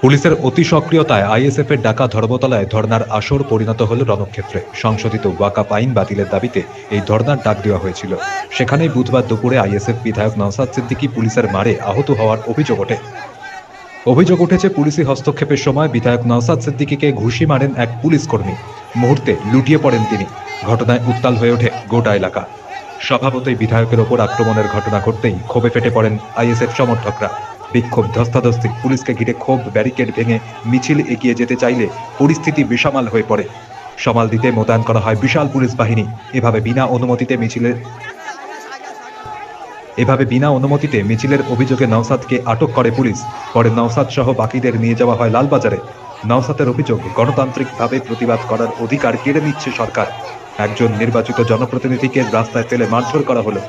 পুলিশের অতি সক্রিয়তায় আইএসএফ এর ডাকা ধর্মতলায় ধর্নার আসর পরিণত হল রণক্ষেত্রে। সংশোধিত ওয়াকাফ আইন বাতিলের দাবিতে এই ধর্নার ডাক দেওয়া হয়েছিল। সেখানেই বুধবার দুপুরে আইএসএফ বিধায়ক নওশাদ সিদ্দিকী পুলিশের মারে আহত হওয়ার অভিযোগ উঠেছে পুলিশি হস্তক্ষেপের সময় বিধায়ক নওশাদ সিদ্দিকীকে ঘুষি মারেন এক পুলিশ কর্মী। মুহূর্তে লুটিয়ে পড়েন তিনি। ঘটনায় উত্তাল হয়ে ওঠে গোটা এলাকা। স্বভাবতই বিধায়কের ওপর আক্রমণের ঘটনা ঘটতেই ক্ষোভে ফেটে পড়েন আইএসএফ সমর্থকরা। বিক্ষোভ, ধস্তাধস্তি, পুলিশকে ঘিরে ক্ষোভ, ব্যারিকেড ভেঙে মিছিল এগিয়ে যেতে চাইলে পরিস্থিতি বেসামাল হয়ে পড়ে। সামাল দিতে মোতায়েন করা হয় বিশাল পুলিশ বাহিনী। এভাবে বিনা অনুমতিতে মিছিলের অভিযোগে নওশাদকে আটক করে পুলিশ। পরে নওশাদ সহ বাকিদের নিয়ে যাওয়া হয় লালবাজারে। নওশাদের অভিযোগ, গণতান্ত্রিকভাবে প্রতিবাদ করার অধিকার কেড়ে নিচ্ছে সরকার। একজন নির্বাচিত জনপ্রতিনিধিকে রাস্তায় ফেলে মারধর করা হলো।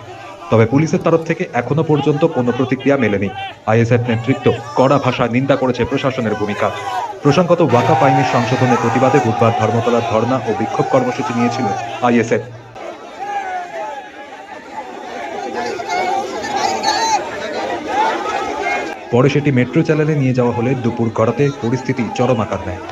তবে পুলিশের তরফ থেকে এখনো পর্যন্ত কোনো প্রতিক্রিয়া মেলেনি। আইএসএফ নেতৃত্ব কড়া ভাষায় নিন্দা করেছে প্রশাসনের ভূমিকা। প্রসঙ্গত, ওয়াকাফ আইনের সংশোধনের প্রতিবাদে বুধবার ধর্মতলার ধর্ণা ও বিক্ষোভ কর্মসূচি নিয়েছিল আইএসএফ। পরে সেটি মেট্রো চ্যানেলে নিয়ে যাওয়া হলে দুপুর গড়াতে পরিস্থিতি চরম আকার নেয়।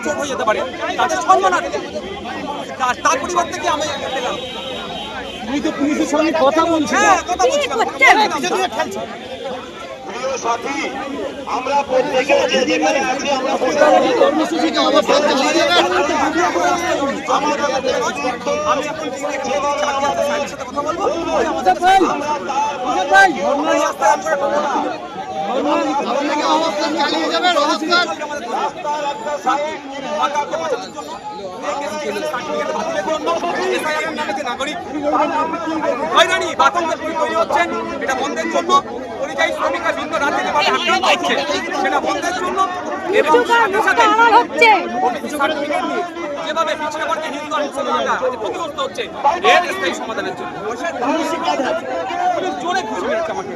চোখ হয়ে যেতে পারে, তাদের সম্মান আছে। তার পরিবর্তে কি আমি পেলাম? তুমি তো পুলিশের সঙ্গে কথা বলছি। কথা বলছিলাম। সাথী, আমরা প্রত্যেকে যে যেখানে আছি আমরা কর্মসূচিকে অবস্থান চালিয়ে আমি এখন সাথে কথা বলবো। অবস্থান চালিয়ে যাবেন। এটা বন্ধের জন্য পরিযায়ী শ্রমিকরা ভিন্ন রাজ্যে আক্রান্ত হচ্ছে, সেটা বন্ধের জন্য এবং সার্টিফিকেট নিয়ে যেভাবে পিছিয়ে পড়ছে হিন্দু আর মুসলমানরা ক্ষতিগ্রস্ত হচ্ছে, এর স্থায়ী সমাধানের জন্য জোরে খুশি মেরেছে আমাকে।